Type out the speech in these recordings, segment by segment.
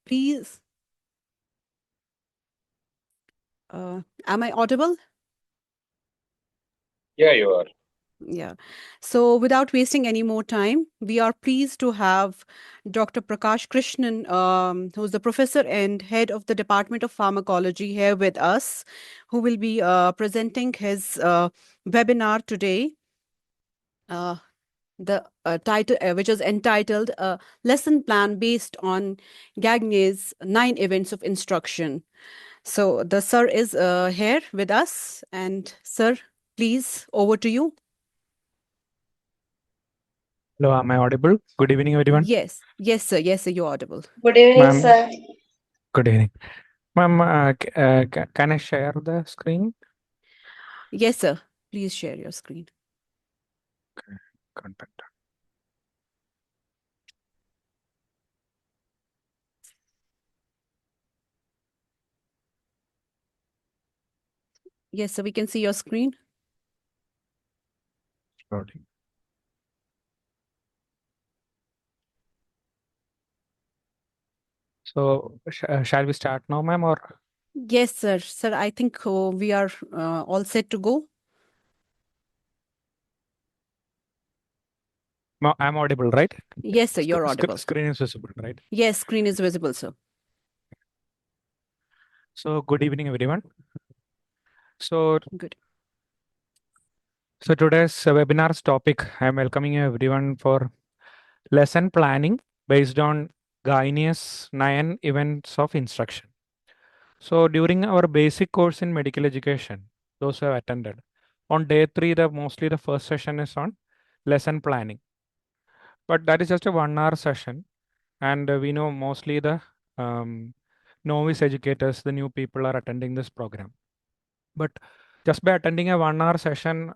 please. Am I audible? Yeah, you are. Yeah. So without wasting any more time, we are pleased to have Dr. Prakash Krishnan, who's the professor and head of the Department of Pharmacology here with us, who will be presenting his webinar today. The title, which is entitled Lesson Plan Based on Gagne's 9 Events of Instruction. So the sir is here with us. And sir, please, over to you. Hello, am I audible? Good evening, everyone. Yes, yes, sir. Yes, sir, you're audible. Good evening, Ma'am, sir. good evening. Ma'am, can I share the screen? Yes, sir. Please share your screen. Okay, content. Yes, sir. We can see your screen. Loading. So, shall we start now, ma'am, or? Yes, sir. Sir, I think we are all set to go. No, I'm audible, right? Yes, sir. You're audible. Screen is visible, right? Yes, screen is visible, sir. So, good evening, everyone. So, Good. so today's webinar's topic, I'm welcoming everyone for lesson planning based on Gagné's 9 events of instruction. So during our basic course in medical education, those who have attended, on day 3, mostly the first session is on lesson planning. But that is just a 1 hour session. And we know mostly the novice educators, the new people are attending this program. But just by attending a 1 hour session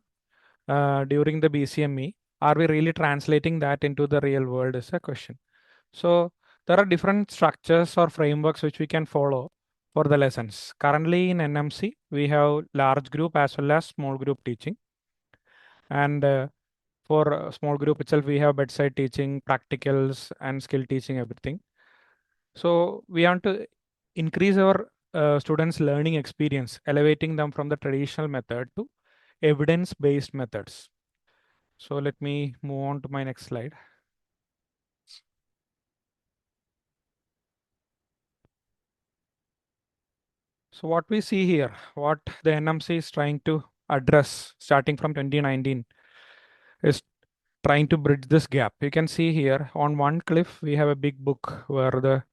during the BCME, are we really translating that into the real world is a question. So there are different structures or frameworks which we can follow for the lessons. Currently in NMC, we have large group as well as small group teaching. And for small group itself, we have bedside teaching, practicals, and skill teaching, everything. So we want to increase our students' learning experience, elevating them from the traditional method to evidence-based methods. So let me move on to my next slide. So what we see here, what the NMC is trying to address starting from 2019 is trying to bridge this gap. You can see here on one cliff, we have a big book where the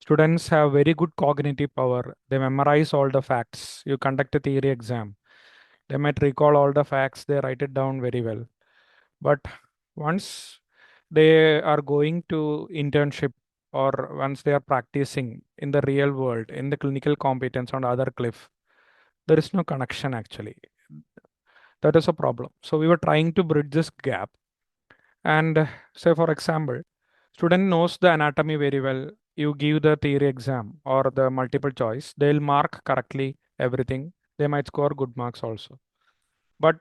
students have very good cognitive power. They memorize all the facts. You conduct a theory exam. They might recall all the facts. They write it down very well. But once they are going to internship or once they are practicing in the real world, in the clinical competence on the other cliff, there is no connection actually. That is a problem. So we were trying to bridge this gap. And say, for example, student knows the anatomy very well. You give the theory exam or the multiple choice, they'll mark correctly everything. They might score good marks also. But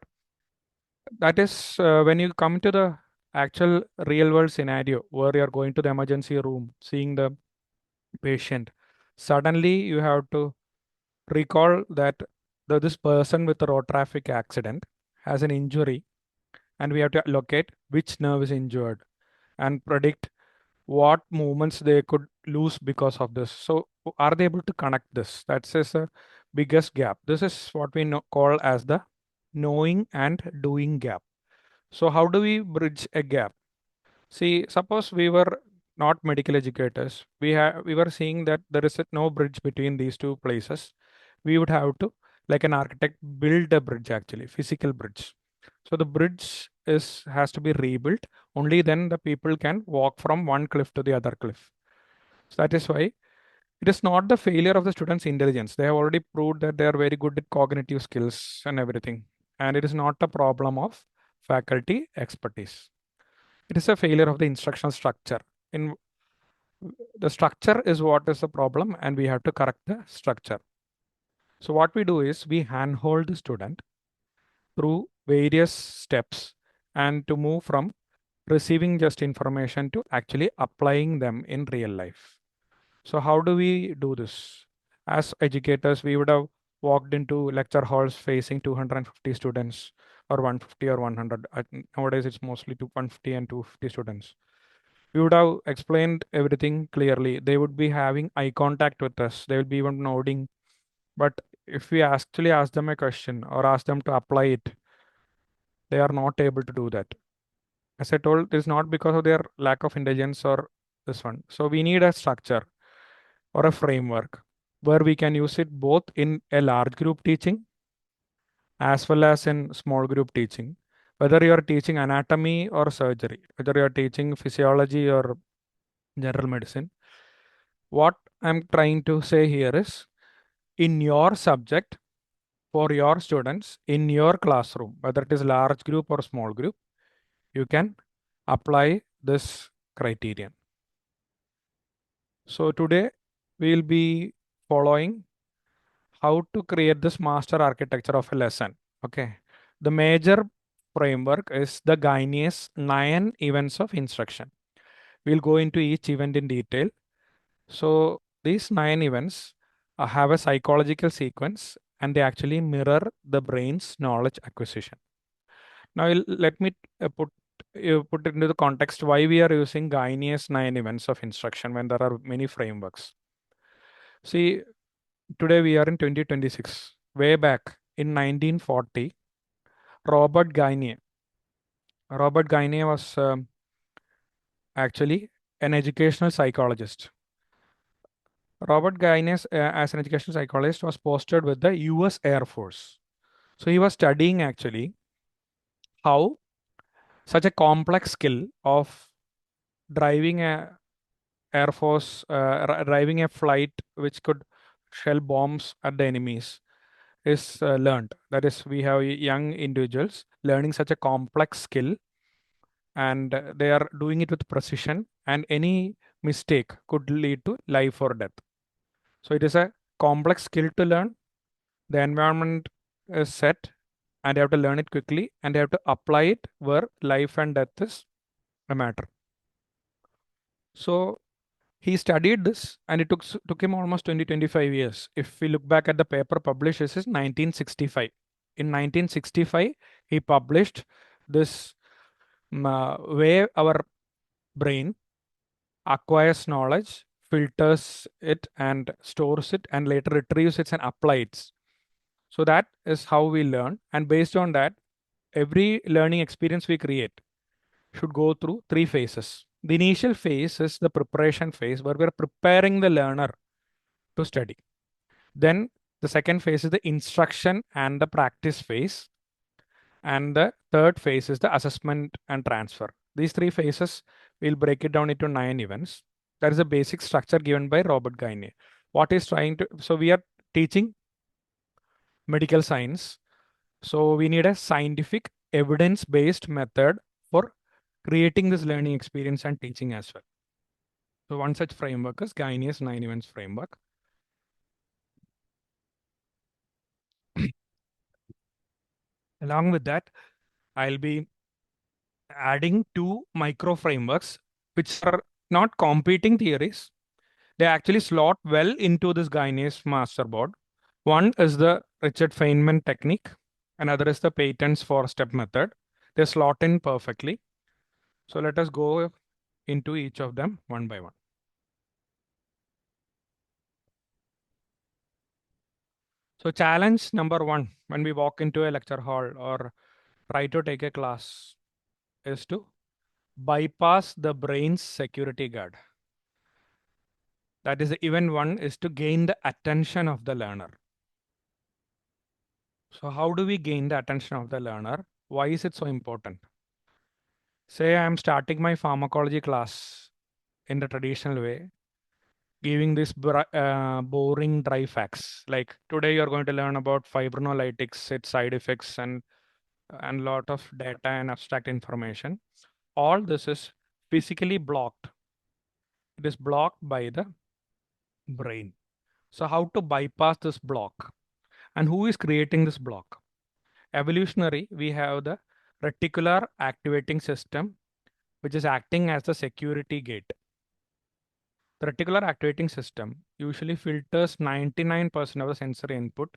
that is when you come to the actual real world scenario where you're going to the emergency room, seeing the patient, suddenly you have to recall that this person with a road traffic accident has an injury and we have to locate which nerve is injured and predict what movements they could lose because of this. So are they able to connect this? That's the biggest gap. This is what we call as the knowing and doing gap. So how do we bridge a gap? See, suppose we were not medical educators. We were seeing that there is no bridge between these two places. We would have to, like an architect, build a bridge actually, physical bridge. So the bridge has to be rebuilt. Only then the people can walk from one cliff to the other cliff. So that is why it is not the failure of the students' intelligence. They have already proved that they are very good at cognitive skills and everything. And it is not a problem of faculty expertise. It is a failure of the instructional structure. In the structure is what is the problem, and we have to correct the structure. So what we do is we handhold the student through various steps and to move from receiving just information to actually applying them in real life. So how do we do this? As educators, we would have walked into lecture halls facing 250 students or 150 or 100. Nowadays, it's mostly 150 and 250 students. We would have explained everything clearly. They would be having eye contact with us. They will be even nodding. But if we actually ask them a question or ask them to apply it, they are not able to do that. As I told, it is not because of their lack of intelligence or this one. So we need a structure or a framework where we can use it both in a large group teaching as well as in small group teaching. Whether you are teaching anatomy or surgery, whether you are teaching physiology or general medicine, what I'm trying to say here is in your subject, for your students, in your classroom, whether it is large group or small group, you can apply this criterion. So today we'll be following how to create this master architecture of a lesson. Okay. The major framework is the Gagné's 9 events of instruction. We'll go into each event in detail. So these 9 events have a psychological sequence and they actually mirror the brain's knowledge acquisition. Now let me put it into the context why we are using Gagné's 9 events of instruction when there are many frameworks. See, today we are in 2026. Way back in 1940, Robert Gagné. Robert Gagné was actually an educational psychologist. Robert Gagné, as an educational psychologist, was posted with the US Air Force. So he was studying actually how such a complex skill of driving a Air Force, driving a flight which could shell bombs at the enemies is learned. That is, we have young individuals learning such a complex skill and they are doing it with precision, and any mistake could lead to life or death. So it is a complex skill to learn. The environment is set and you have to learn it quickly and you have to apply it where life and death is a matter. So he studied this and it took him almost 25 years. If we look back at the paper published, this is 1965. In 1965, he published this way our brain acquires knowledge, filters it and stores it, and later retrieves it and applies. So that is how we learn. And based on that, every learning experience we create should go through 3 phases. The initial phase is the preparation phase where we're preparing the learner to study. Then the second phase is the instruction and the practice phase. And the third phase is the assessment and transfer. These 3 phases, we'll break it down into 9 events. That is a basic structure given by Robert Gagné. What is trying to, so we are teaching medical science. So we need a scientific evidence-based method for creating this learning experience and teaching as well. So one such framework is Gagné's 9 events framework. Along with that, I'll be adding 2 micro frameworks, which are not competing theories. They actually slot well into this Gagné's masterboard. One is the Richard Feynman technique. Another is the patents for step method. They slot in perfectly. So let us go into each of them one by one. So challenge number 1 when we walk into a lecture hall or try to take a class is to bypass the brain's security guard. That is, the event 1 is to gain the attention of the learner. So how do we gain the attention of the learner? Why is it so important? Say I am starting my pharmacology class in the traditional way, giving this boring dry facts. Like today you're going to learn about fibrinolytics, its side effects, and lot of data and abstract information. All this is physically blocked. It is blocked by the brain. So how to bypass this block? And who is creating this block? Evolutionary, we have the reticular activating system, which is acting as the security gate. The reticular activating system usually filters 99% of the sensory input.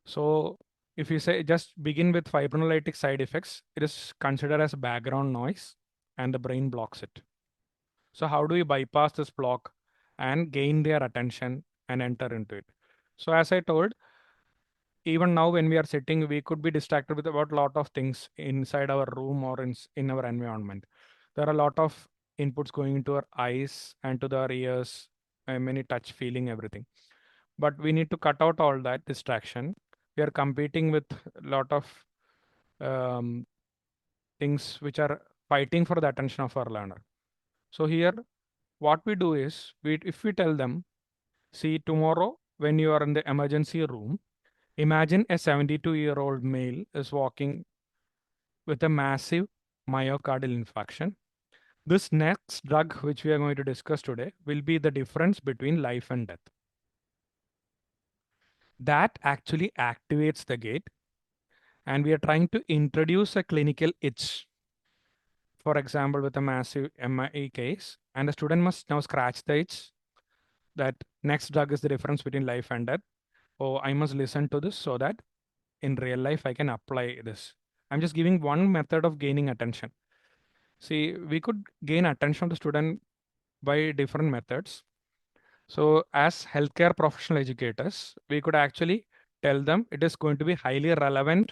So if you say just begin with fibrinolytic side effects, it is considered as background noise and the brain blocks it. So how do we bypass this block and gain their attention and enter into it? So as I told, even now when we are sitting, we could be distracted with about a lot of things inside our room or in our environment. There are a lot of inputs going into our eyes and to our ears, many touch, feeling, everything. But we need to cut out all that distraction. We are competing with a lot of um, things which are fighting for the attention of our learner. So here, what we do is, if we tell them, see, tomorrow when you are in the emergency room, imagine a 72-year-old male is walking with a massive myocardial infarction. This next drug, which we are going to discuss today, will be the difference between life and death. That actually activates the gate, and we are trying to introduce a clinical itch. For example, with a massive MI case, and the student must now scratch the itch that next drug is the difference between life and death. Oh, I must listen to this so that in real life I can apply this. I'm just giving one method of gaining attention. See, we could gain attention of the student by different methods. So as healthcare professional educators, we could actually tell them it is going to be highly relevant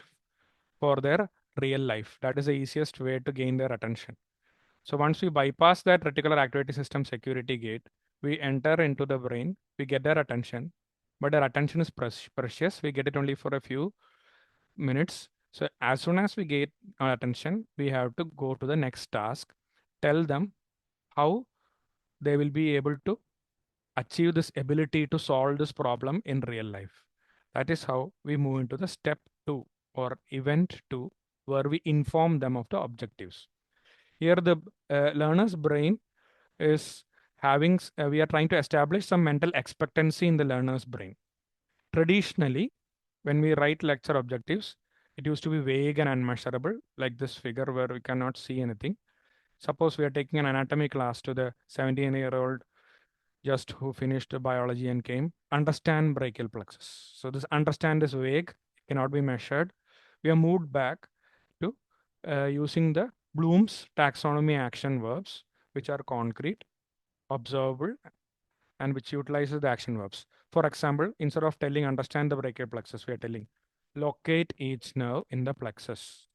for their real life. That is the easiest way to gain their attention. So once we bypass that reticular activating system security gate, we enter into the brain, we get their attention, but their attention is precious. We get it only for a few minutes. So as soon as we get our attention, we have to go to the next task, tell them how they will be able to achieve this ability to solve this problem in real life. That is how we move into the step 2 or event 2, where we inform them of the objectives. Here the learner's brain is having, we are trying to establish some mental expectancy in the learner's brain. Traditionally, when we write lecture objectives, it used to be vague and unmeasurable, like this figure where we cannot see anything. Suppose we are taking an anatomy class to the 17-year-old just who finished biology and came, understand brachial plexus. So this understand is vague, cannot be measured. We are moved back to using the Bloom's taxonomy action verbs, which are concrete, observable, and which utilizes the action verbs. For example, instead of telling understand the brachial plexus, we are telling locate each nerve in the plexus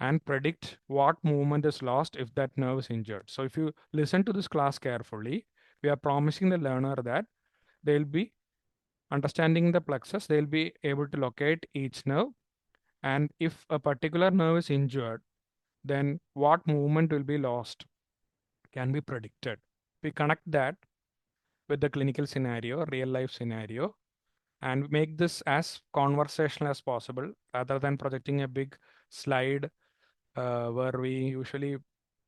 and predict what movement is lost if that nerve is injured. So if you listen to this class carefully, we are promising the learner that they'll be understanding the plexus, they'll be able to locate each nerve. And if a particular nerve is injured, then what movement will be lost can be predicted. We connect that with the clinical scenario, real life scenario, and make this as conversational as possible rather than projecting a big slide where we usually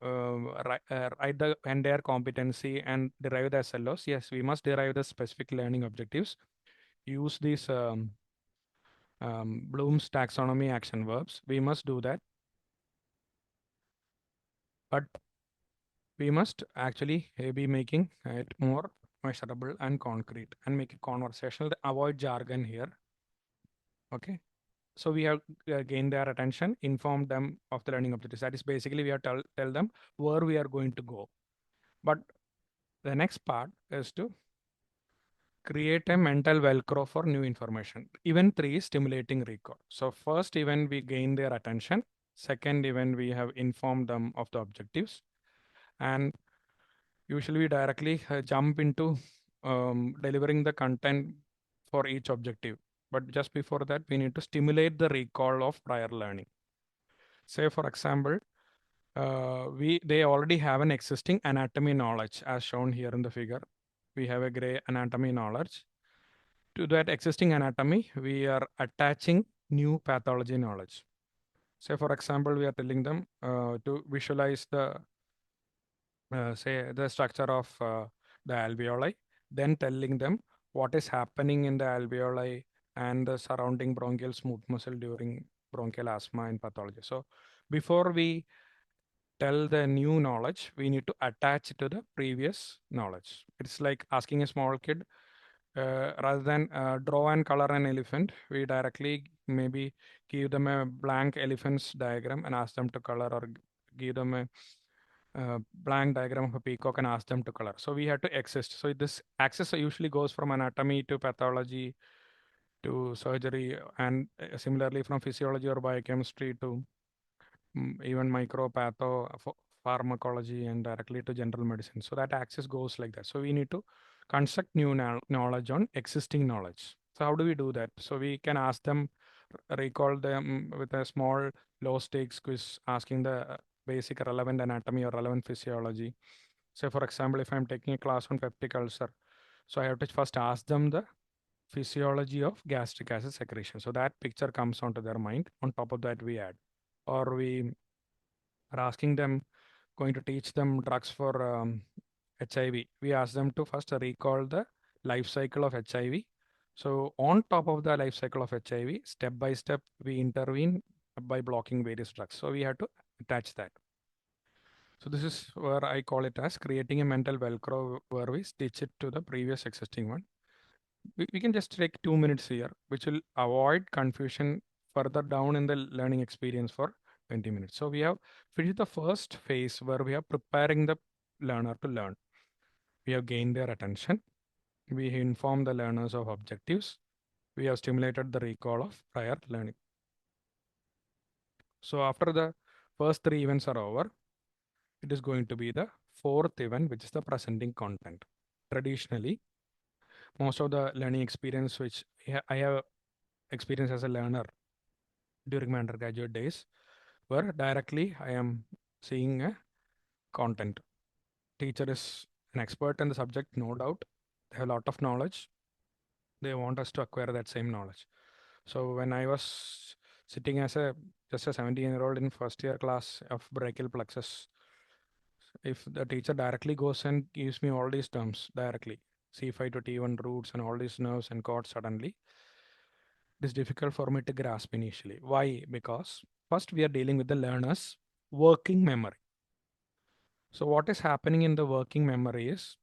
write the entire competency and derive the SLOs. Yes, we must derive the specific learning objectives. Use these Bloom's taxonomy action verbs. We must do that. But we must actually be making it more measurable and concrete and make it conversational. Avoid jargon here. Okay. So we have gained their attention, informed them of the learning objectives. That is basically we have tell them where we are going to go. But the next part is to create a mental velcro for new information. Event 3 is stimulating recall. So first event we gain their attention. Second event we have informed them of the objectives. And usually we directly jump into delivering the content for each objective. But just before that, we need to stimulate the recall of prior learning. Say, for example, they already have an existing anatomy knowledge as shown here in the figure. We have a gray anatomy knowledge. To that existing anatomy, we are attaching new pathology knowledge. Say, for example, we are telling them to visualize the say the structure of the alveoli, then telling them what is happening in the alveoli and the surrounding bronchial smooth muscle during bronchial asthma and pathology. So before we tell the new knowledge, we need to attach it to the previous knowledge. It's like asking a small kid, rather than draw and color an elephant, we directly maybe give them a blank elephant's diagram and ask them to color, or give them a blank diagram of a peacock and ask them to color. So we have to exist. So this access usually goes from anatomy to pathology to surgery, and similarly from physiology or biochemistry to even micropatho, pharmacology, and directly to general medicine. So that access goes like that. So we need to construct new knowledge on existing knowledge. So how do we do that? So we can ask them, recall them with a small low stakes quiz, asking the basic relevant anatomy or relevant physiology. So for example, if I'm taking a class on peptic ulcer, so I have to first ask them the physiology of gastric acid secretion. So that picture comes onto their mind. On top of that, we add, or we are asking them, going to teach them drugs for HIV. We ask them to first recall the life cycle of HIV. So on top of the life cycle of HIV, step by step, we intervene by blocking various drugs. So we have to attach that. So this is where I call it as creating a mental Velcro where we stitch it to the previous existing one. We can just take 2 minutes here, which will avoid confusion further down in the learning experience for 20 minutes. So we have finished the first phase where we are preparing the learner to learn. We have gained their attention. We inform the learners of objectives. We have stimulated the recall of prior learning. So after the first three events are over, it is going to be the fourth event, which is the presenting content. Traditionally, most of the learning experience which I have experienced as a learner during my undergraduate days where directly I am seeing a content. Teacher is an expert in the subject, no doubt. They have a lot of knowledge. They want us to acquire that same knowledge. So when I was sitting as a just a 17-year-old in first year class of brachial plexus, if the teacher directly goes and gives me all these terms directly, C5 to T1 roots and all these nerves and cords suddenly, it is difficult for me to grasp initially. Why? Because first we are dealing with the learner's working memory. So what is happening in the working memory is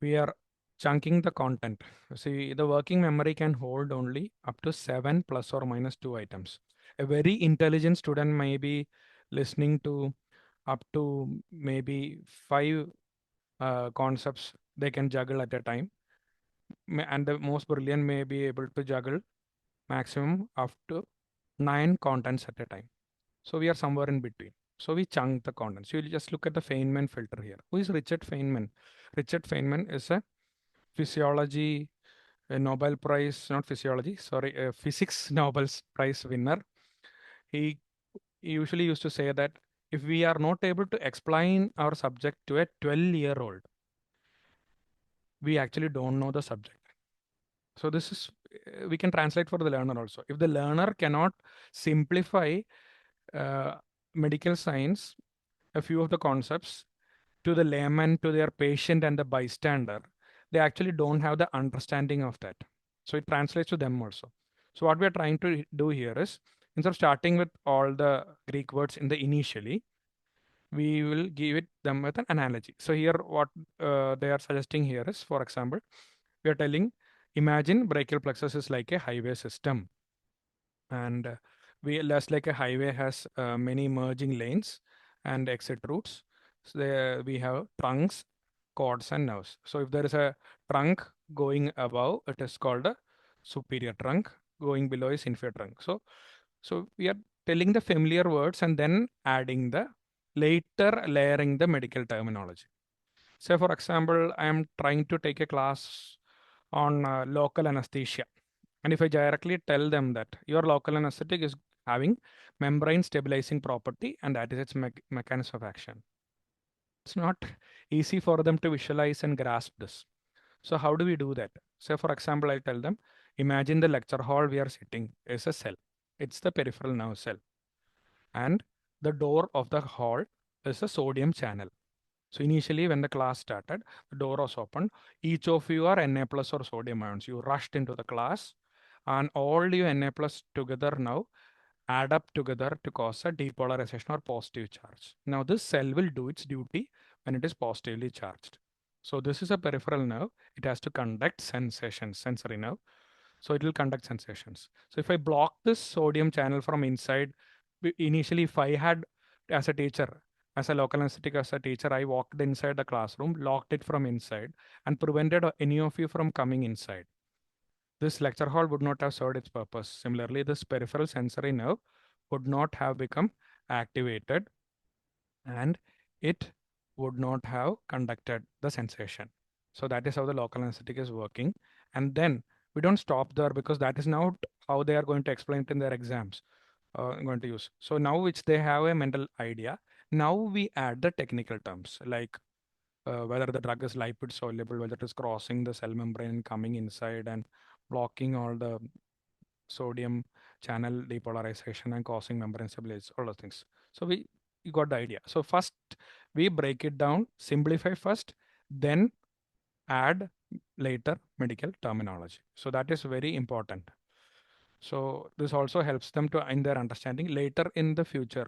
we are chunking the content. See, the working memory can hold only up to 7 plus or minus 2 items. A very intelligent student may be listening to up to maybe 5 concepts they can juggle at a time. And the most brilliant may be able to juggle maximum up to 9 contents at a time. So we are somewhere in between. So we chunk the contents. You will just look at the Feynman filter here. Who is Richard Feynman? Richard Feynman is a physiology, a Nobel Prize, not physiology, sorry, a physics Nobel Prize winner. He usually used to say that if we are not able to explain our subject to a 12-year-old, we actually don't know the subject. So this is, we can translate for the learner also. If the learner cannot simplify medical science, a few of the concepts to the layman, to their patient and the bystander, they actually don't have the understanding of that. So it translates to them also. So what we are trying to do here is, instead of starting with all the Greek words in the initially, we will give it them with an analogy. So here what they are suggesting here is, for example, we are telling, imagine brachial plexus is like a highway system. And we less like a highway has many merging lanes and exit routes. So there we have trunks, cords, and nerves. So if there is a trunk going above, it is called a superior trunk. Going below is inferior trunk. So we are telling the familiar words and then adding the later layering the medical terminology. Say for example, I am trying to take a class on local anesthesia. And if I directly tell them that your local anesthetic is having membrane stabilizing property and that is its mechanism of action, it's not easy for them to visualize and grasp this. So how do we do that? So for example, I tell them, imagine the lecture hall we are sitting is a cell. It's the peripheral nerve cell. And the door of the hall is a sodium channel. So initially when the class started, the door was open. Each of you are Na plus or sodium ions. You rushed into the class and all you Na plus together now add up together to cause a depolarization or positive charge. Now this cell will do its duty when it is positively charged. So this is a peripheral nerve. It has to conduct sensations, sensory nerve. So it will conduct sensations. So if I block this sodium channel from inside, initially if I had as a teacher, as a local anesthetic as a teacher, I walked inside the classroom, locked it from inside and prevented any of you from coming inside. This lecture hall would not have served its purpose. Similarly, this peripheral sensory nerve would not have become activated and it would not have conducted the sensation. So that is how the local anesthetic is working. And then we don't stop there because that is not how they are going to explain it in their exams. Going to use. So now which they have a mental idea, now we add the technical terms like whether the drug is lipid soluble, whether it is crossing the cell membrane and coming inside and blocking all the sodium channel depolarization and causing membrane stability, all those things. So we you got the idea. So first we break it down, simplify first, then add later medical terminology. So that is very important. So this also helps them to in their understanding later in the future.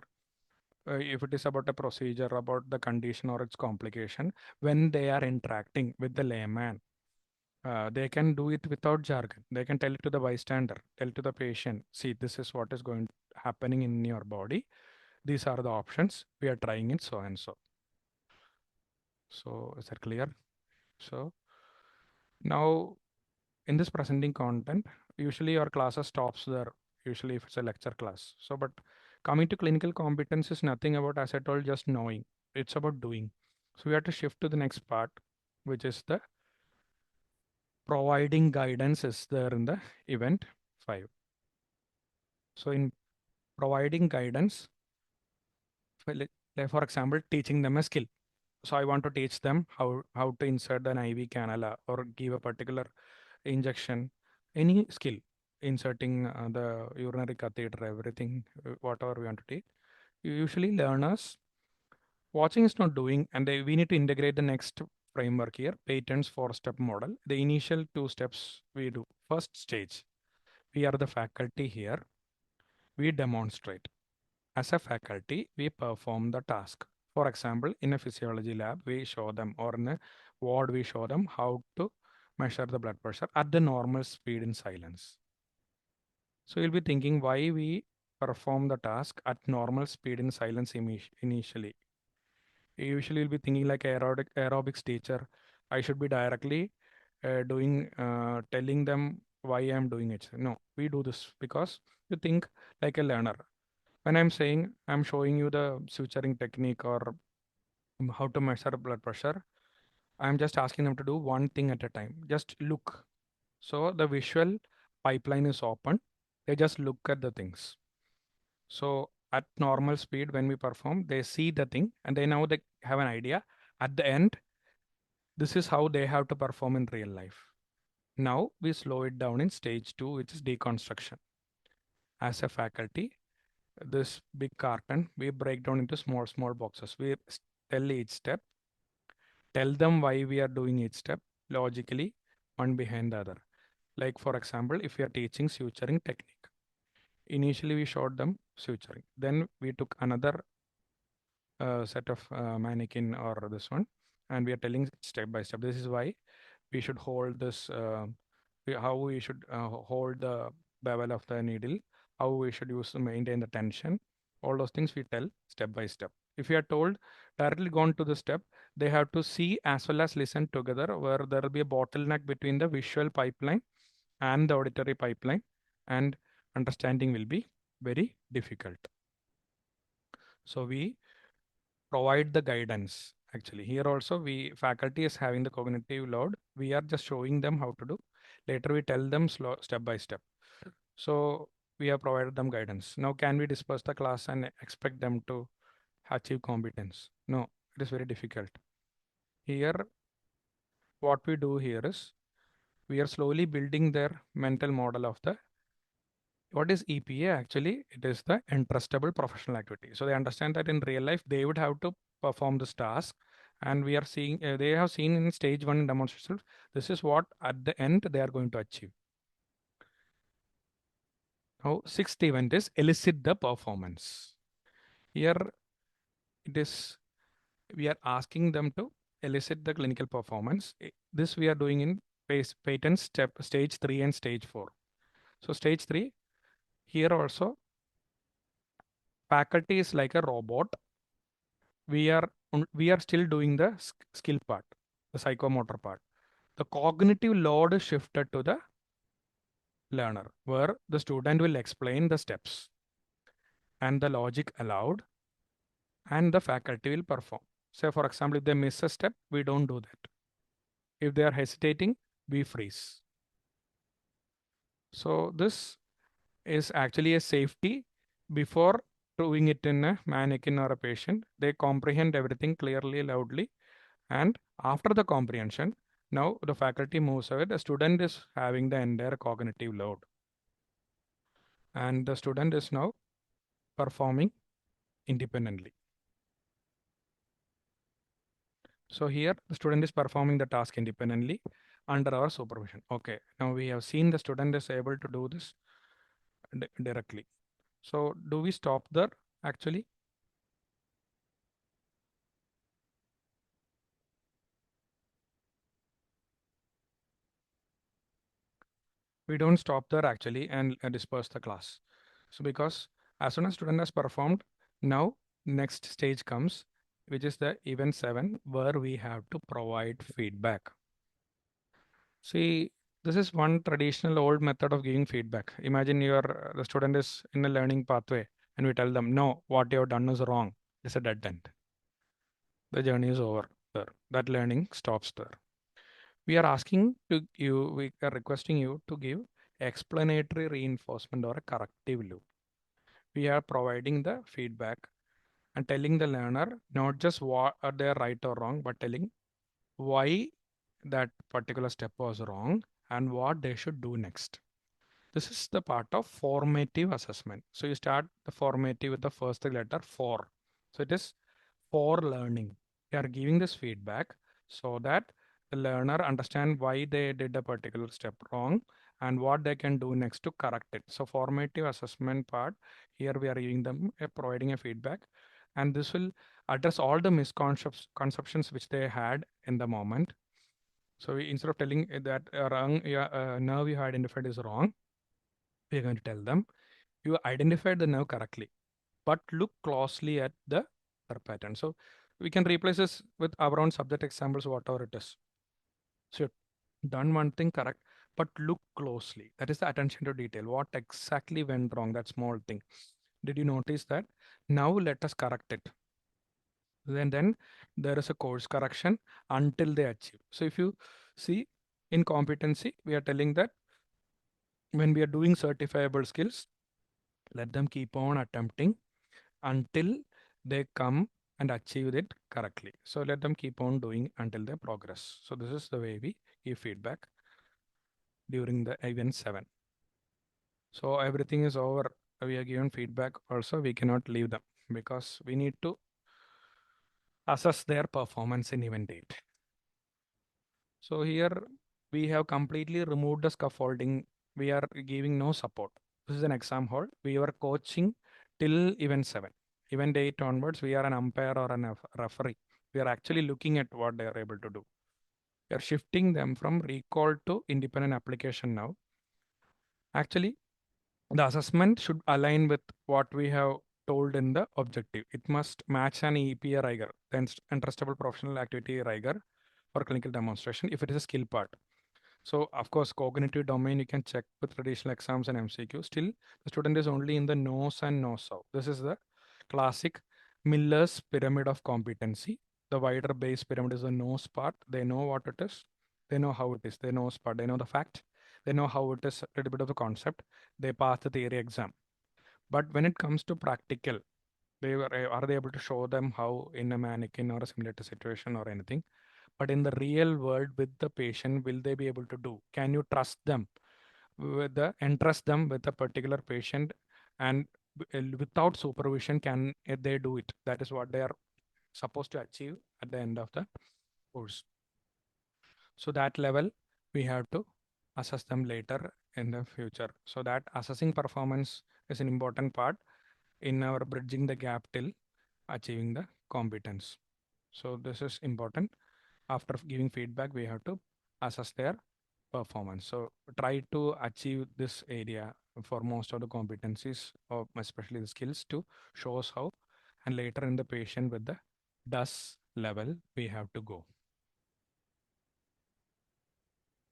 If it is about a procedure, about the condition or its complication, when they are interacting with the layman, they can do it without jargon. They can tell it to the bystander, tell to the patient, see, this is what is going happening in your body. These are the options. We are trying it so and so. So is that clear? So now in this presenting content, usually our classes stops there, usually if it's a lecture class. So, but coming to clinical competence is nothing about, as I told, just knowing. It's about doing. So we have to shift to the next part, which is the providing guidance is there in the event 5. So in providing guidance, for example, teaching them a skill. So I want to teach them how to insert an IV cannula or give a particular injection, any skill, inserting the urinary catheter, everything, whatever we want to take. Usually learners watching is not doing, and we need to integrate the next framework here, patents 4-step model. The initial 2 steps we do. First stage, we are the faculty here. We demonstrate. As a faculty, we perform the task. For example, in a physiology lab, we show them, or in a ward, we show them how to measure the blood pressure at the normal speed in silence. So you'll be thinking why we perform the task at normal speed in silence initially. Usually you'll be thinking like aerobics teacher, I should be directly telling them why I'm doing it. No, we do this because you think like a learner. When I'm saying I'm showing you the suturing technique or how to measure blood pressure, I'm just asking them to do one thing at a time. Just look. So the visual pipeline is open. They just look at the things. So at normal speed, when we perform, they see the thing and they now they have an idea. At the end, this is how they have to perform in real life. Now we slow it down in stage 2, which is deconstruction. As a faculty, this big carton, we break down into small boxes. We tell each step, tell them why we are doing each step logically, one behind the other. Like for example, if we are teaching suturing technique, initially we showed them suturing. Then we took another set of mannequin or this one, and we are telling step by step. This is why we should hold this, how we should hold the bevel of the needle, how we should use to maintain the tension. All those things we tell step by step. If we are told directly gone to the step, they have to see as well as listen together, where there will be a bottleneck between the visual pipeline and the auditory pipeline, and understanding will be very difficult. So we provide the guidance. Actually, here also we faculty is having the cognitive load. We are just showing them how to do. Later we tell them slow, step by step. So we have provided them guidance. Now can we disperse the class and expect them to achieve competence? No, it is very difficult. Here, what we do here is we are slowly building their mental model of the what is EPA actually? It is the entrustable professional activity. So they understand that in real life they would have to perform this task, and we are seeing they have seen in stage 1 demonstration. This is what at the end they are going to achieve. Now, sixth event is elicit the performance. Here it is, we are asking them to elicit the clinical performance. This we are doing in patent step stage 3 and stage 4. So stage 3, here also faculty is like a robot. We are still doing the skill part, the psychomotor part. The cognitive load is shifted to the learner, where the student will explain the steps and the logic allowed, and the faculty will perform. Say, for example, if they miss a step, we don't do that. If they are hesitating, we freeze. So this is actually a safety before doing it in a mannequin or a patient. They comprehend everything clearly, loudly, and after the comprehension, now the faculty moves away. The student is having the entire cognitive load, and the student is now performing independently. So here the student is performing the task independently under our supervision. Okay, now we have seen the student is able to do this directly. So do we stop there actually? We don't stop there actually and disperse the class. So because as soon as student has performed, now next stage comes, which is the event 7, where we have to provide feedback. See, this is one traditional old method of giving feedback. Imagine the student is in a learning pathway and we tell them, no, what you have done is wrong. It's a dead end. The journey is over there. That learning stops there. We are we are requesting you to give explanatory reinforcement or a corrective loop. We are providing the feedback and telling the learner not just what are they right or wrong, but telling why that particular step was wrong and what they should do next. This is the part of formative assessment. So you start the formative with the first letter for. So it is for learning. We are giving this feedback so that the learner understand why they did a particular step wrong and what they can do next to correct it. So formative assessment part, here we are giving them providing a feedback, and this will address all the misconceptions which they had in the moment. So instead of telling that wrong, nerve you identified is wrong, we are going to tell them you identified the nerve correctly, but look closely at the pattern. So we can replace this with our own subject examples, whatever it is. So you've done one thing correct, but look closely. That is the attention to detail. What exactly went wrong? That small thing. Did you notice that? Now let us correct it. Then there is a course correction until they achieve. So if you see in competency, we are telling that when we are doing certifiable skills, let them keep on attempting until they come and achieve it correctly. So let them keep on doing until they progress. So this is the way we give feedback during the event 7. So everything is over. We are given feedback. Also, we cannot leave them because we need to assess their performance in event 8. So here we have completely removed the scaffolding. We are giving no support. This is an exam hall. We were coaching till event 7. Event 8 onwards, we are an umpire or a referee. We are actually looking at what they are able to do. We are shifting them from recall to independent application now. Actually, the assessment should align with what we have told in the objective. It must match an EPA rigor, the entrustable professional activity rigor for clinical demonstration if it is a skill part. So of course, cognitive domain, you can check with traditional exams and MCQ. Still, the student is only in the knows and knows how. This is the classic Miller's pyramid of competency. The wider base pyramid is the knows part. They know what it is. They know how it is. They know part. They know the fact. They know how it is, a little bit of the concept. They pass the theory exam. But when it comes to practical, are they able to show them how in a mannequin or a simulator situation or anything? But in the real world with the patient, will they be able to do? Can you trust them entrust them with a particular patient, and without supervision, can they do it? That is what they are supposed to achieve at the end of the course. So that level we have to assess them later in the future. So that assessing performance is an important part in our bridging the gap till achieving the competence. So this is important. After giving feedback, we have to assess their performance. So try to achieve this area for most of the competencies, or especially the skills, to show us how, and later in the patient with the DUS level we have to go.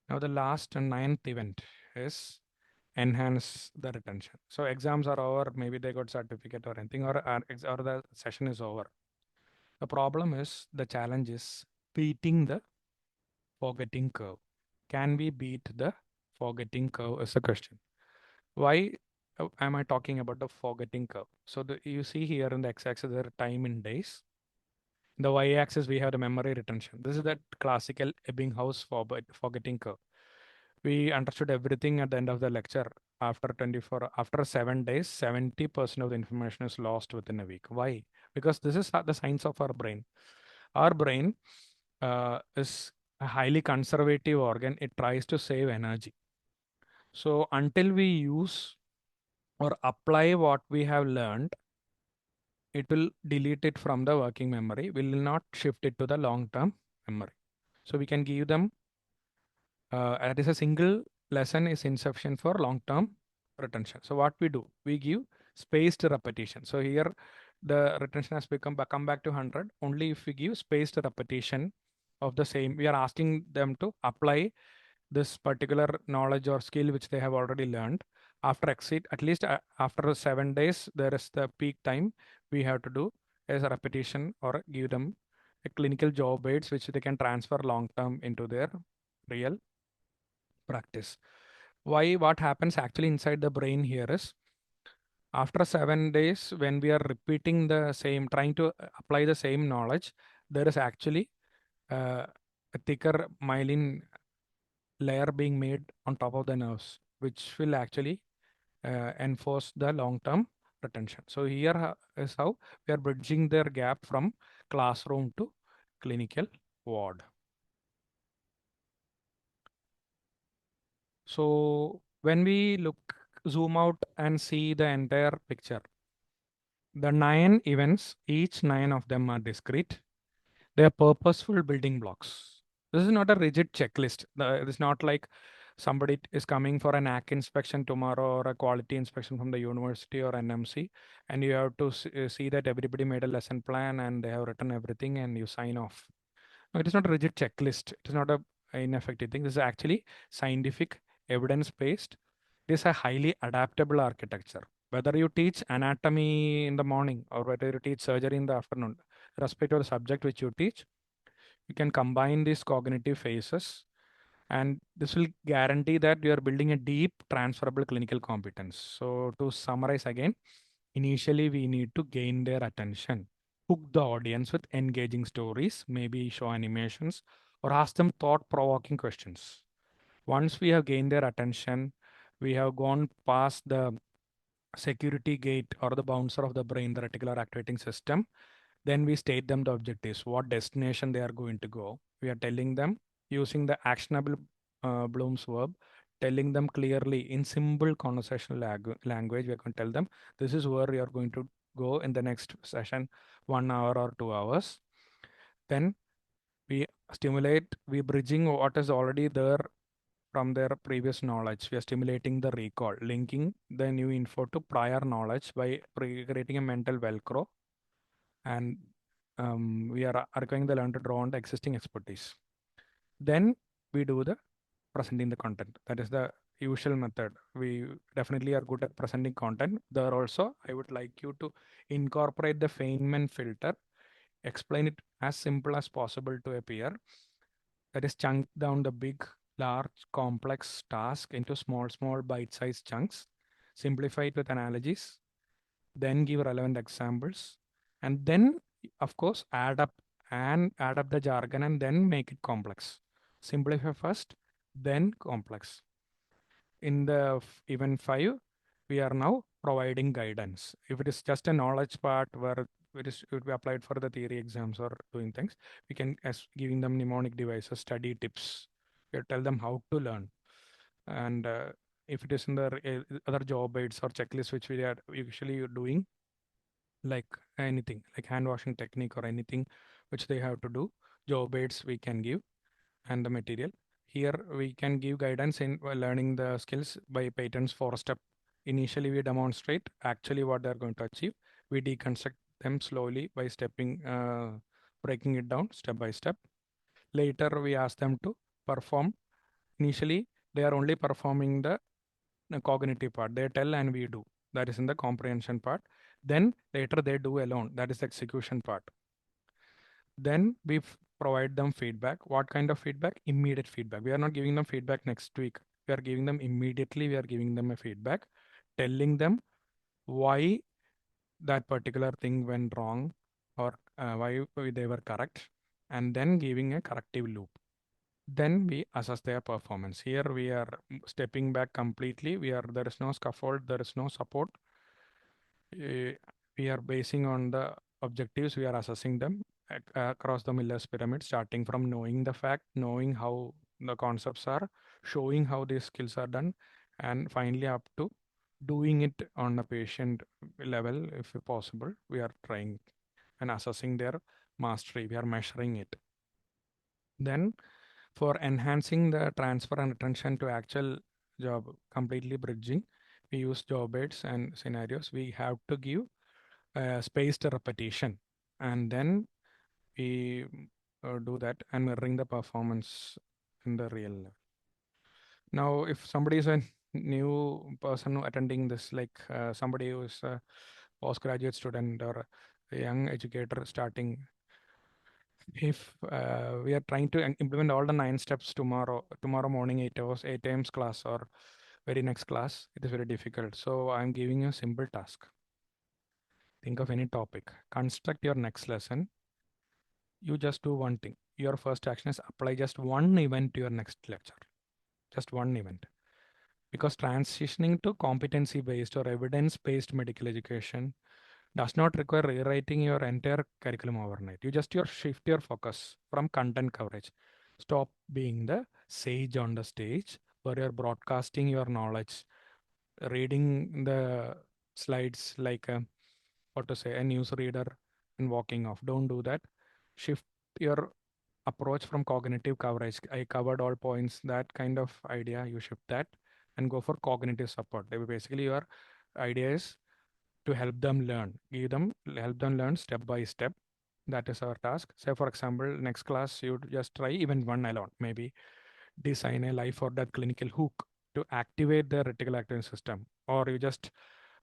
Now the last and ninth event is enhance the retention. So exams are over, maybe they got certificate or anything, or the session is over. The problem is, the challenge is beating the forgetting curve. Can we beat the forgetting curve is the question. Why am I talking about the forgetting curve? So you see here in the x-axis there are time in days. In the y-axis we have the memory retention. This is that classical Ebbinghaus forgetting curve. We understood everything at the end of the lecture. After 7 days, 70% of the information is lost within a week. Why? Because this is the science of our brain. Our brain is a highly conservative organ. It tries to save energy. So until we use or apply what we have learned, it will delete it from the working memory. We will not shift it to the long-term memory. So we can give them, that is a single lesson is insufficient for long-term retention. So what we do, we give spaced repetition. So here the retention has come back to 100 only if we give spaced repetition of the same. We are asking them to apply this particular knowledge or skill which they have already learned. After exit, at least after 7 days, there is the peak time we have to do as a repetition or give them a clinical job aids which they can transfer long term into their real practice. Why? What happens actually inside the brain here is, after 7 days, when we are repeating the same, trying to apply the same knowledge, there is actually a thicker myelin layer being made on top of the nerves, which will actually enforce the long-term retention. So here is how we are bridging their gap from classroom to clinical ward. So when we zoom out and see the entire picture, the 9 events, each 9 of them are discrete. They are purposeful building blocks. This is not a rigid checklist. It's not like somebody is coming for an ACK inspection tomorrow or a quality inspection from the university or NMC, and you have to see that everybody made a lesson plan and they have written everything and you sign off. No, it is not a rigid checklist. It is not a ineffective thing. This is actually scientific, evidence-based. It is a highly adaptable architecture. Whether you teach anatomy in the morning or whether you teach surgery in the afternoon, respect of the subject which you teach, you can combine these cognitive phases, and this will guarantee that you are building a deep transferable clinical competence. So to summarize again, initially we need to gain their attention, hook the audience with engaging stories, maybe show animations, or ask them thought-provoking questions. Once we have gained their attention, we have gone past the security gate or the bouncer of the brain, the reticular activating system. Then we state them the objectives, what destination they are going to go. We are telling them using the actionable Bloom's verb, telling them clearly in simple conversational language. We are going to tell them this is where you are going to go in the next session, 1 hour or 2 hours. Then we bridging what is already there from their previous knowledge. We are stimulating the recall, linking the new info to prior knowledge by creating a mental Velcro, and we are going to learn to draw on the existing expertise. Then we do the presenting the content. That is the usual method. We definitely are good at presenting content. There also, I would like you to incorporate the Feynman filter, explain it as simple as possible to a peer. That is, chunk down the big, large, complex task into small bite-sized chunks, simplify it with analogies, then give relevant examples, and then, of course, add up the jargon and then make it complex. Simplify first, then complex. In the event 5, we are now providing guidance. If it is just a knowledge part where it would be applied for the theory exams or doing things, we can, as giving them mnemonic devices, study tips. We tell them how to learn. And if it is in the other job aids or checklists which we are usually doing, like anything like hand washing technique or anything which they have to do, job aids we can give and the material. Here we can give guidance in learning the skills by patterns 4 step. Initially we demonstrate actually what they're going to achieve. We deconstruct them slowly by breaking it down step by step. Later we ask them to perform. Initially they are only performing the cognitive part. They tell and we do. That is in the comprehension part. Then later they do alone. That is the execution part. Then we provide them feedback. What kind of feedback? Immediate feedback. We are not giving them feedback next week. We are giving them immediately. We are giving them a feedback, telling them why that particular thing went wrong or why they were correct, and then giving a corrective loop. Then we assess their performance. Here we are stepping back completely. There is no scaffold, there is no support. uh, we are basing on the objectives, we are assessing them across the Miller's pyramid, starting from knowing the fact, knowing how the concepts are, showing how these skills are done, and finally up to doing it on a patient level if possible. We are trying and assessing their mastery, we are measuring it. Then for enhancing the transfer and retention to actual job, completely bridging, we use job aids and scenarios. We have to give spaced repetition, and then we do that and mirroring the performance in the real level. Now if somebody is a new person attending this, like somebody who is a postgraduate student or a young educator starting, if we are trying to implement all the 9 steps tomorrow morning, 8 hours 8 a.m. class or very next class, it is very difficult. So I'm giving you a simple task. Think of any topic, construct your next lesson. You just do one thing. Your first action is apply just one event to your next lecture. Just one event. Because transitioning to competency based or evidence based medical education does not require rewriting your entire curriculum overnight. You just shift your focus from content coverage. Stop being the sage on the stage where you're broadcasting your knowledge, reading the slides like what to say, a news reader and walking off. Don't do that. Shift your approach from cognitive coverage. I covered all points, that kind of idea. You shift that and go for cognitive support. Basically, your idea is to help them learn, help them learn step by step. That is our task. Say, for example, next class, you just try even one alone. Maybe design a life or death clinical hook to activate the reticular activating system. Or you just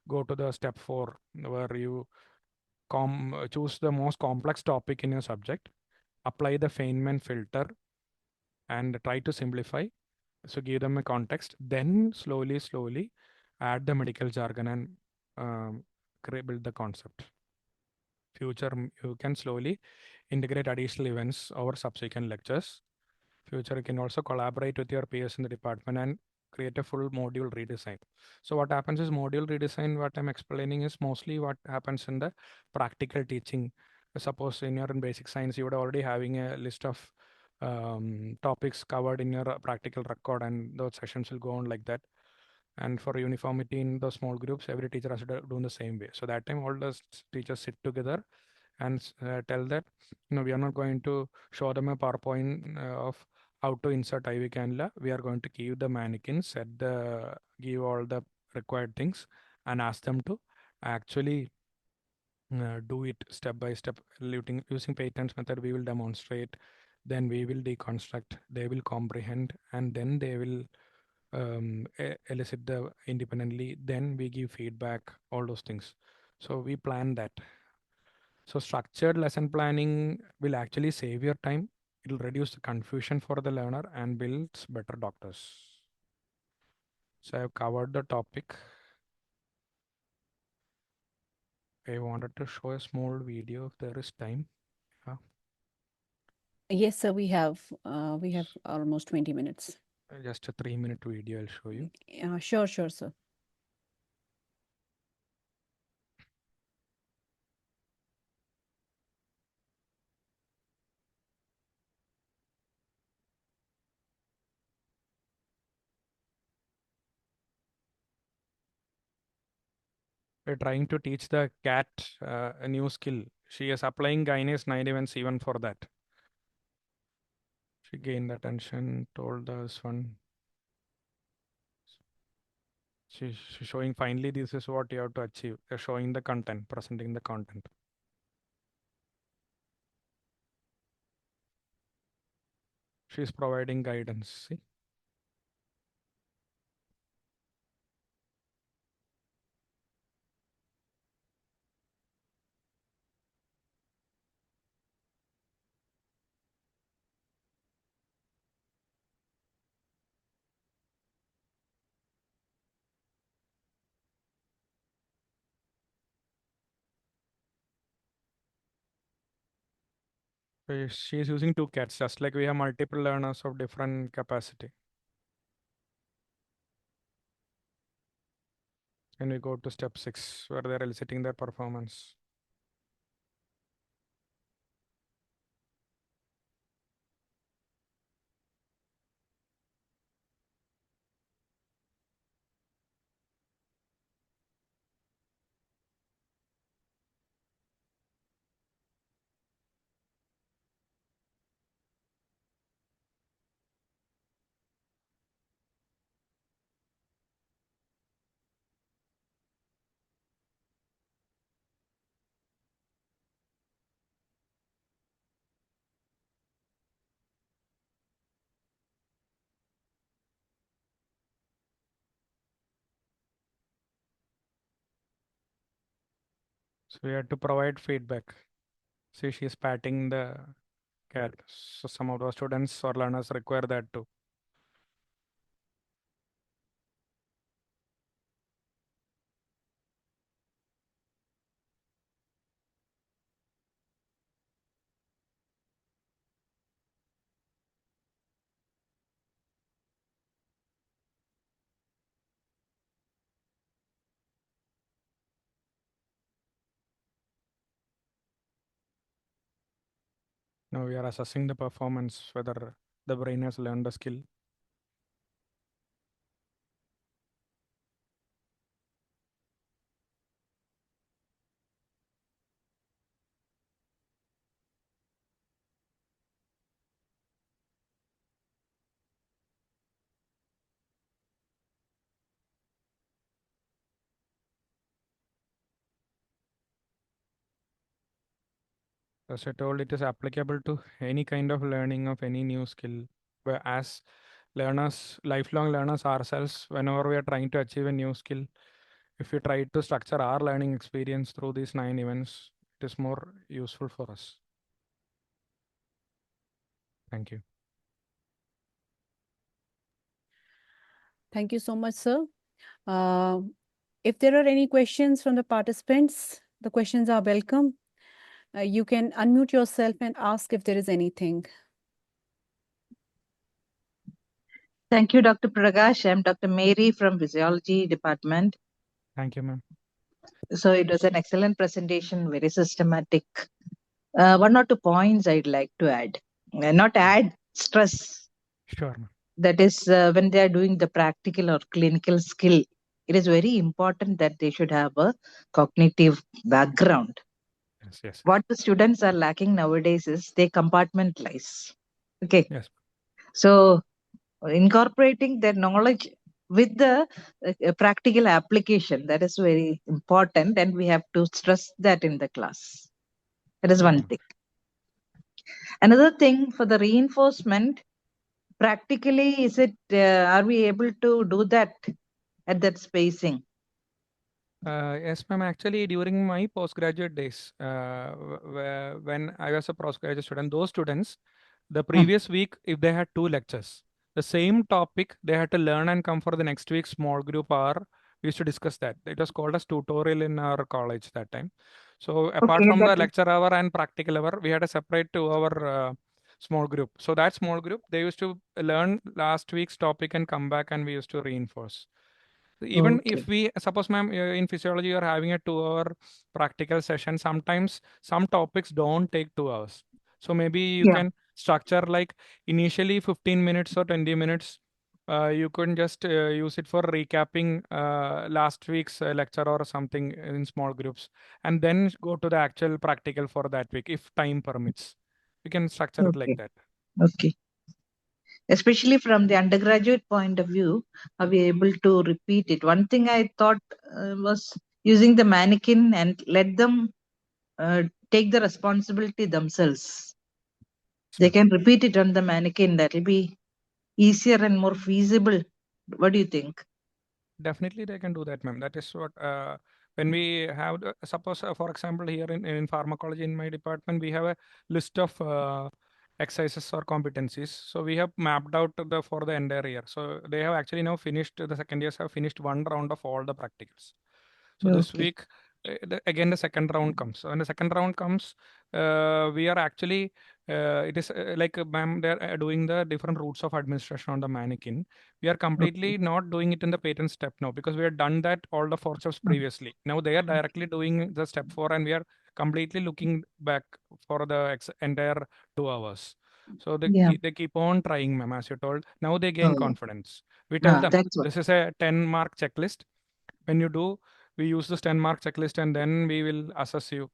go to the step 4 where you choose the most complex topic in your subject, apply the Feynman filter, and try to simplify. So give them a context, then slowly add the medical jargon and build the concept. Future, you can slowly integrate additional events over subsequent lectures. Future, you can also collaborate with your peers in the department and create a full module redesign. So what happens is module redesign, what I'm explaining is mostly what happens in the practical teaching. Suppose in your in basic science, you would already having a list of topics covered in your practical record, and those sessions will go on like that. And for uniformity in the small groups, every teacher has to do in the same way. So that time all the teachers sit together and tell that, we are not going to show them a PowerPoint of how to insert IV cannula. We are going to give the mannequins, give all the required things, and ask them to actually do it step by step. Using patents method, we will demonstrate, then we will deconstruct, they will comprehend, and then they will elicit the independently, then we give feedback, all those things. So we plan that. So structured lesson planning will actually save your time. It will reduce the confusion for the learner and builds better doctors. So I've covered the topic. I wanted to show a small video if there is time. Yeah. Yes, sir, we have almost 20 minutes. Just a 3-minute video I'll show you. Sure, sir. We're trying to teach the cat a new skill. She is applying Gagné's 91C1 for that. She gained attention, told us one. She's showing finally this is what you have to achieve. They're showing the content, presenting the content. She's providing guidance. See? So she is using two cats, just like we have multiple learners of different capacity. And we go to step 6, where they're eliciting their performance. So we had to provide feedback. See, she's patting the cat. So some of the students or learners require that too. Now we are assessing the performance, whether the brain has learned the skill. As I told, it is applicable to any kind of learning of any new skill. Where as learners, lifelong learners ourselves, whenever we are trying to achieve a new skill, if we try to structure our learning experience through these 9 events, it is more useful for us. Thank you. Thank you so much, sir. Uh, if there are any questions from the participants, the questions are welcome. You can unmute yourself and ask if there is anything. Thank you, Dr. Prakash. I'm Dr. Mary from Physiology Department. Thank you, ma'am. So it was an excellent presentation, very systematic. One or two points I'd like to add. Not add, stress. Sure, ma'am. That is, when they are doing the practical or clinical skill, it is very important that they should have a cognitive background. Yes, yes. What the students are lacking nowadays is they compartmentalize. Okay. Yes. So incorporating their knowledge with the practical application, that is very important, and we have to stress that in the class. That is Yeah, one ma'am. thing. Another thing, for the reinforcement, practically, is it are we able to do that at that spacing? Yes, ma'am. Actually, during my postgraduate days, when I was a postgraduate student, those students, the previous week, if they had 2 lectures, the same topic, they had to learn and come for the next week's small group hour. We used to discuss that. It was called as tutorial in our college that time. So apart Okay, from that the is, lecture hour and practical hour, we had a separate 2 hour small group. So that small group, they used to learn last week's topic and come back, and we used to reinforce. Even okay. if we suppose, ma'am, in physiology you are having a 2 hour practical session, sometimes some topics don't take 2 hours. So maybe you Yeah. can structure like initially 15 minutes or 20 minutes you can just use it for recapping last week's lecture or something in small groups, and then go to the actual practical for that week if time permits. You can structure it like Okay. that. Okay. Especially from the undergraduate point of view, are we able to repeat it? One thing I thought was using the mannequin and let them take the responsibility themselves. They can repeat it on the mannequin. That will be easier and more feasible. What do you think? Definitely, they can do that, ma'am. That is what when we have suppose, for example, here in pharmacology in my department, we have a list of exercises or competencies. So we have mapped out for the entire year. So they have actually now finished, the second years have finished one round of all the practicals. So this Okay. week, again, the second round comes. So when the second round comes, we are actually, it is like, ma'am, they're doing the different routes of administration on the mannequin. We are completely not doing it in the patent step now because we have done that all the 4 steps previously. Now they are directly doing the step 4 and we are completely looking back for the entire 2 hours. So Yeah. they keep on trying, ma'am, as you told. Now they gain Oh, confidence. We tell them, that's what. this is a 10-mark checklist. When you do, we use this 10-mark checklist and then we will assess you.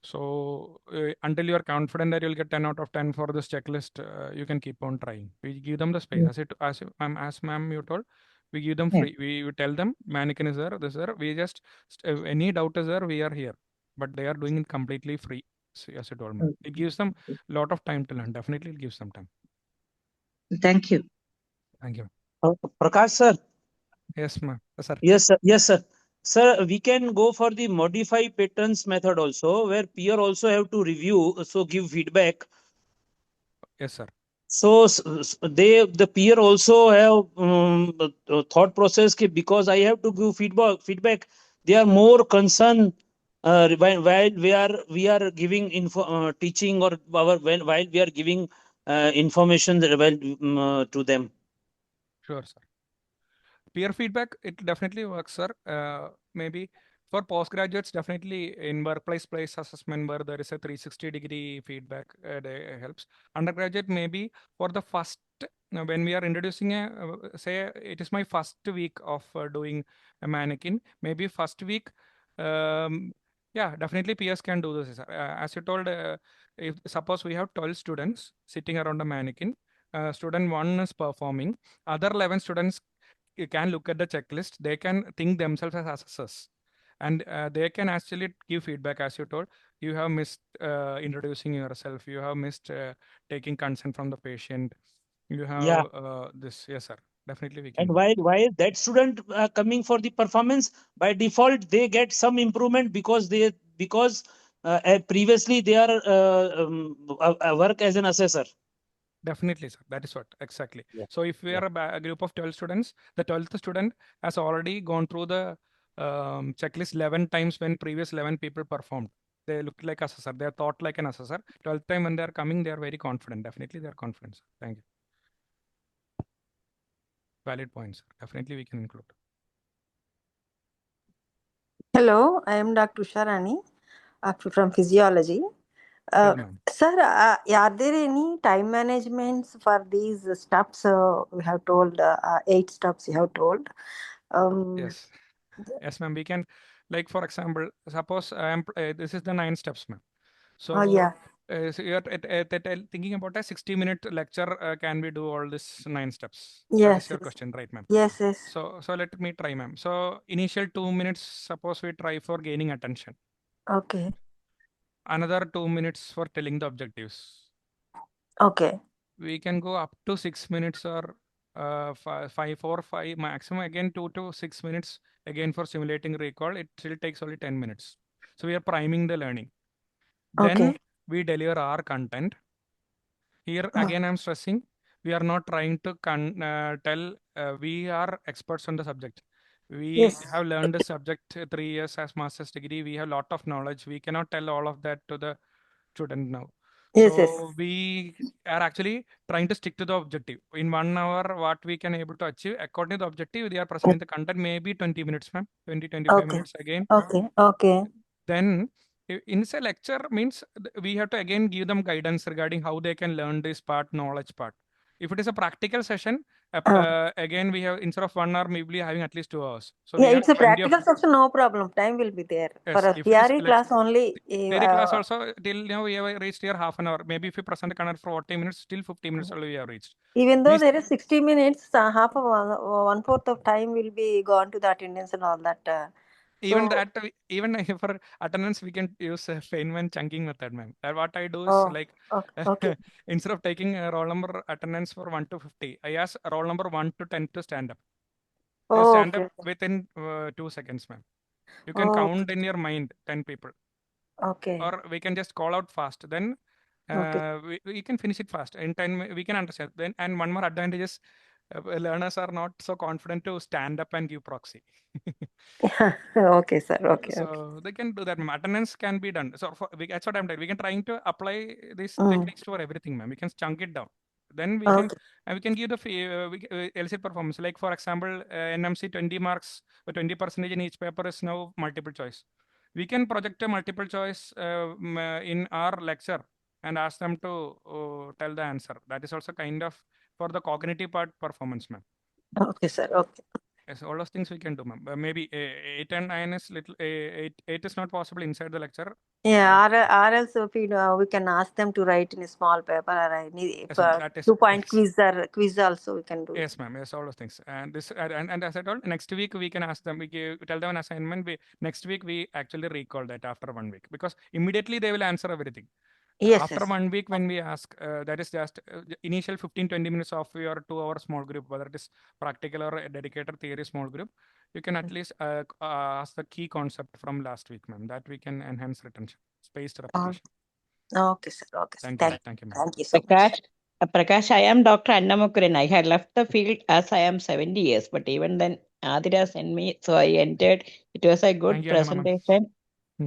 So until you are confident that you'll get 10 out of 10 for this checklist, you can keep on trying. We give them the space. As ma'am you told, we give them Yeah. free. We tell them mannequin is there, this is there. We just, any doubt is there, we are here. But they are doing it completely free. So, as you told, ma'am. It gives them a lot of time to learn. Definitely it gives them time. Thank you. Thank you. Prakash sir. Yes, ma'am. Sir. Yes, sir. Yes, sir. Sir, we can go for the modify patterns method also, where peer also have to review, so give feedback. Yes, sir. So the peer also have thought process because I have to give feedback. They are more concerned while we are giving teaching or while we are giving information to them. Sure, sir. Peer feedback, it definitely works, sir. Maybe for postgraduates, definitely in workplace place assessment where there is a 360-degree feedback helps. Undergraduate, maybe for the first, when we are introducing say it is my first week of doing a mannequin, maybe first week, yeah, definitely peers can do this. As you told, if suppose we have 12 students sitting around a mannequin, student 1 is performing, other 11 students you can look at the checklist, they can think themselves as assessors and they can actually give feedback. As you told, you have missed introducing yourself, you have missed taking consent from the patient, you have this. Yes, sir, definitely we can And do. while that student coming for the performance, by default they get some improvement because previously they are work as an assessor. Definitely, sir. That is what exactly. Yeah. So if we are a group of 12 students, the 12th student has already gone through the checklist 11 times when previous 11 people performed. They look like assessor. They are thought like an assessor. 12th time when they are coming, they are very confident. Definitely they are confident, sir. Thank you. Valid points. Definitely we can include. Hello, I am Dr. Usharani from physiology. Sure, ma'am. Sir, are there any time managements for these steps? We have told 8 steps you have told. Yes. Yes, ma'am. We can, like, for example, suppose I am, this is the 9 steps, ma'am. So, yeah. So you're thinking about a 60-minute lecture. Can we do all these 9 steps? That Yes. is your question, right, ma'am? Yes, yes. So let me try, ma'am. So initial 2 minutes, suppose we try for gaining attention. Okay. Another 2 minutes for telling the objectives. Okay. We can go up to 6 minutes or 5 maximum. Again, 2 to 6 minutes. Again for simulating recall. It still takes only 10 minutes. So we are priming the learning. Then we deliver our content. Here again, I'm stressing, we are not trying to tell we are experts on the subject. We have learned the subject 3 years as master's degree. We have a lot of knowledge. We cannot tell all of that to the student now. So we are actually trying to stick to the objective. In 1 hour, what we can able to achieve according to the objective, we are presenting the content maybe 20 minutes, ma'am, 20-25 minutes again. Okay. Then in a lecture means we have to again give them guidance regarding how they can learn this part, knowledge part. If it is a practical session, again, we have, instead of 1 hour, maybe having at least 2 hours. So Yeah, we have it's a plenty of, practical section, no problem. Time will be there. yes, For a if it is theory like class only. theory class also, till now we have reached here half an hour. Maybe if you present a content for 40 minutes, still 50 minutes only we have reached. Even though These, there is 60 minutes, half of one fourth of time will be gone to the attendance and all that. even So, that, even for attendance, we can use Feynman chunking method, ma'am. That what I do is oh, like, okay. instead of taking a roll number attendance for 1 to 50, I ask roll number 1 to 10 to stand up. They'll Oh, stand okay. up within 2 seconds, ma'am. You can Oh, count in your mind 10 people, okay. or we can just call out fast. Then Okay. we can finish it fast. In 10, we can understand. Then, and one more advantage is learners are not so confident to stand up and give proxy. Okay, sir. Okay. So they can do that. Attendance can be done. So that's what I'm doing. We can trying to apply these Mm. techniques for everything, ma'am. We can chunk it down. Then we Okay. can give the LC performance. Like for example, NMC 20 marks, 20% in each paper is now multiple choice. We can project a multiple choice in our lecture and ask them to tell the answer. That is also kind of for the cognitive part performance, ma'am. Okay, sir. Okay. Yes, all those things we can do, ma'am. Maybe 8 and 9 is little, 8 is not possible inside the lecture. Yeah, or else we can ask them to write in a small paper, or Yes, ma'am. That is 2-point quiz or quiz also we can do. Yes, ma'am. Yes, all those things. And this and as I told, next week we can ask them. Tell them an assignment. Next week we actually recall that after 1 week, because immediately they will answer everything. Yes, After yes. 1 week, when we ask, that is just initial 15-20 minutes of your 2-hour small group, whether it is practical or a dedicated theory small group, you can at least ask the key concept from last week, ma'am. That we can enhance retention, spaced repetition. Okay, sir. Okay, sir. Thank you, ma'am. Thank you so much. Prakash, I am Dr. Annamukuran. I had left the field as I am 70 years, but even then, Adira sent me, so I entered. It was a good Thank you, Anna, ma'am. presentation.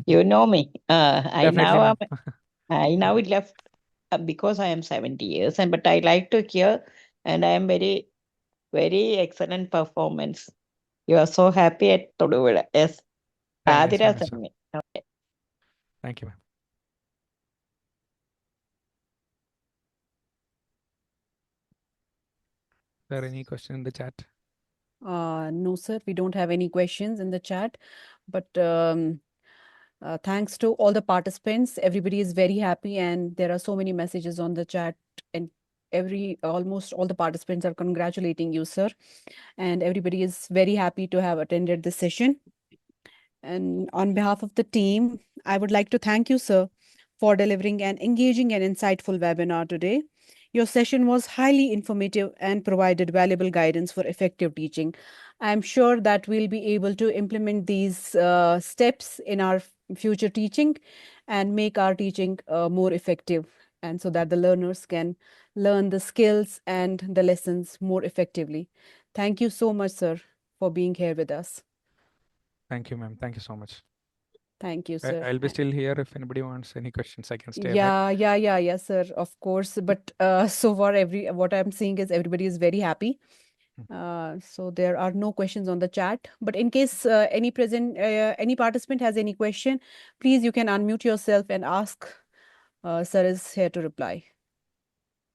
You know me. I Definitely, now ma'am. left because I am 70 years, but I like to hear, and I am very, very excellent performance. You are so happy at Thodupuzha. Yes, Yes, Adira ma'am. sent me. Okay. Thank you, ma'am. Is there any question in the chat? No, sir, we don't have any questions in the chat, but thanks to all the participants. Everybody is very happy, and there are so many messages on the chat, and almost all the participants are congratulating you, sir. And everybody is very happy to have attended this session. And on behalf of the team, I would like to thank you, sir, for delivering an engaging and insightful webinar today. Your session was highly informative and provided valuable guidance for effective teaching. I'm sure that we'll be able to implement these steps in our future teaching and make our teaching more effective, and so that the learners can learn the skills and the lessons more effectively. Thank you so much, sir, for being here with us. Thank you, ma'am. Thank you so much. Thank you, sir. I'll be still here if anybody wants any questions. I can stay back. Yeah, sir, of course. But so far, what I'm seeing is everybody is very happy. So there are no questions on the chat. But in case any participant has any question, please you can unmute yourself and ask. Sir is here to reply.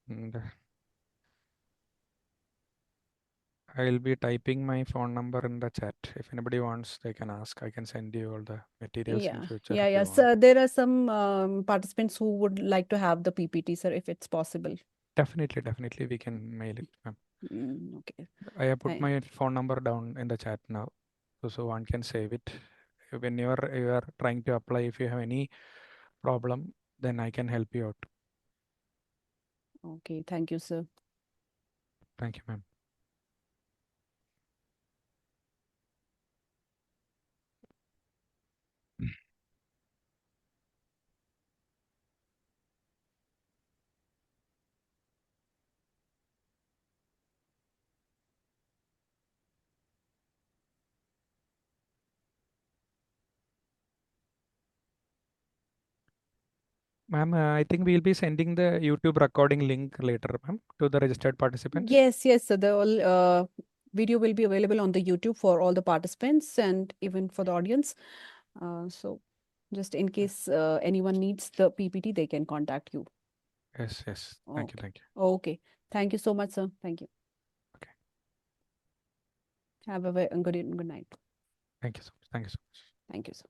And I'll be typing my phone number in the chat. If anybody wants, they can ask. I can send you all the materials in future. Yeah. So there are some participants who would like to have the PPT, sir, if it's possible. Definitely, we can mail it, ma'am. Okay. I have put my phone number down in the chat now, so one can save it. Whenever you are trying to apply, if you have any problem, then I can help you out. Okay, thank you, sir. Thank you, ma'am. Ma'am, I think we'll be sending the YouTube recording link later, ma'am, to the registered participants. Yes. So the video will be available on the YouTube for all the participants and even for the audience. So just in case anyone needs the PPT, they can contact you. Yes. Thank you. Okay. Thank you so much, sir. Thank you. Okay. Have a good night. Thank you so much. Thank you so much. Thank you, sir.